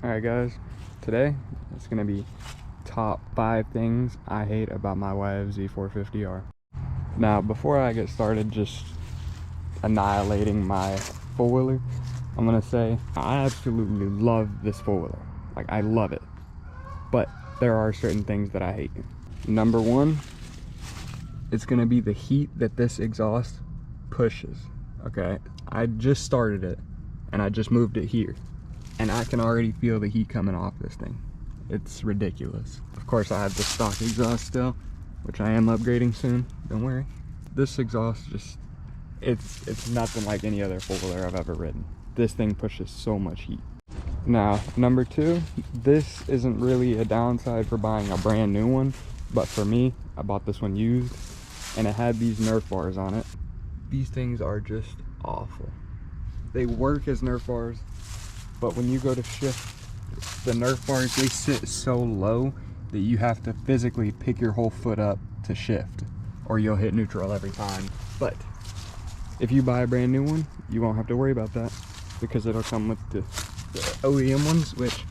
Alright guys, today it's going to be top 5 things I hate about my YFZ450R. Now before I get started just annihilating my four-wheeler, I'm going to say I absolutely love this four-wheeler. Like, I love it. But there are certain things that I hate. Number one, it's going to be the heat that this exhaust pushes. Okay, I just started it and I just moved it here, and I can already feel the heat coming off this thing. It's ridiculous. Of course, I have the stock exhaust still, which I am upgrading soon, don't worry. This exhaust just, it's nothing like any other four-wheeler I've ever ridden. This thing pushes so much heat. Now, number two, this isn't really a downside for buying a brand new one, but for me, I bought this one used, and it had these Nerf bars on it. These things are just awful. They work as Nerf bars, but when you go to shift, the Nerf bars, they sit so low that you have to physically pick your whole foot up to shift, or you'll hit neutral every time. But if you buy a brand new one, you won't have to worry about that, because it'll come with the OEM ones, which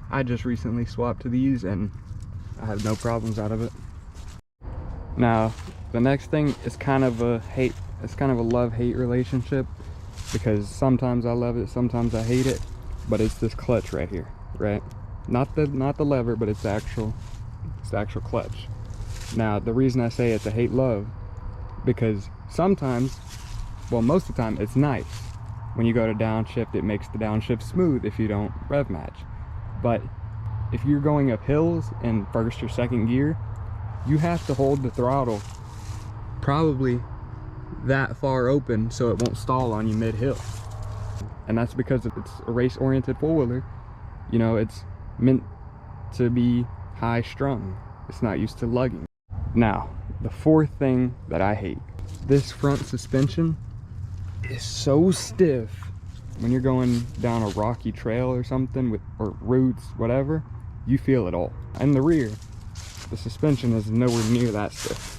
I just recently swapped to these and I have no problems out of it. Now, the next thing is kind of a hate, it's kind of a love-hate relationship, because sometimes I love it, sometimes I hate it, but it's this clutch right here, right? Not the lever, but it's the actual clutch. Now, the reason I say it's a hate-love, because sometimes, well, most of the time, it's nice. When you go to downshift, it makes the downshift smooth if you don't rev match. But if you're going up hills in first or second gear, you have to hold the throttle probably that far open so it won't stall on you mid-hill. And that's because it's a race-oriented four-wheeler. You know, it's meant to be high-strung. It's not used to lugging. Now, the fourth thing that I hate, this front suspension is so stiff. When you're going down a rocky trail or something, or roots, whatever, you feel it all. In the rear, the suspension is nowhere near that stiff.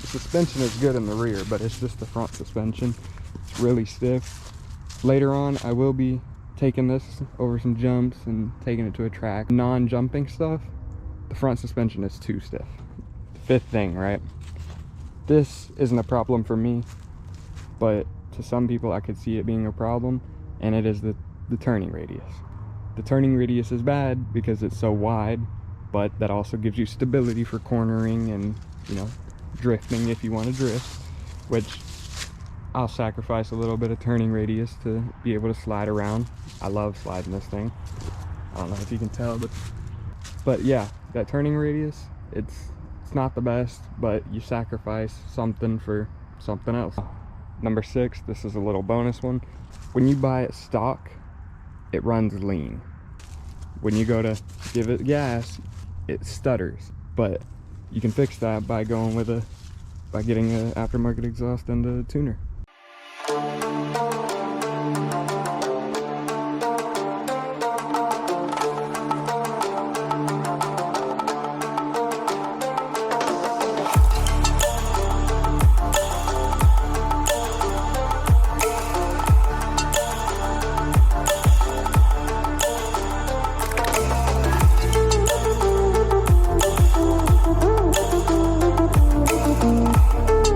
The suspension is good in the rear, but it's just the front suspension. It's really stiff. Later on, I will be taking this over some jumps and taking it to a track. Non-jumping stuff, the front suspension is too stiff. Fifth thing, right? This isn't a problem for me, but to some people I could see it being a problem, and it is the turning radius. The turning radius is bad because it's so wide, but that also gives you stability for cornering and, you know, drifting if you want to drift, which I'll sacrifice a little bit of turning radius to be able to slide around. I love sliding this thing. I don't know if you can tell, but yeah, that turning radius, it's not the best, but you sacrifice something for something else. Number 6, this is a little bonus one. When you buy it stock, it runs lean. When you go to give it gas, it stutters. But you can fix that by getting an aftermarket exhaust and a tuner.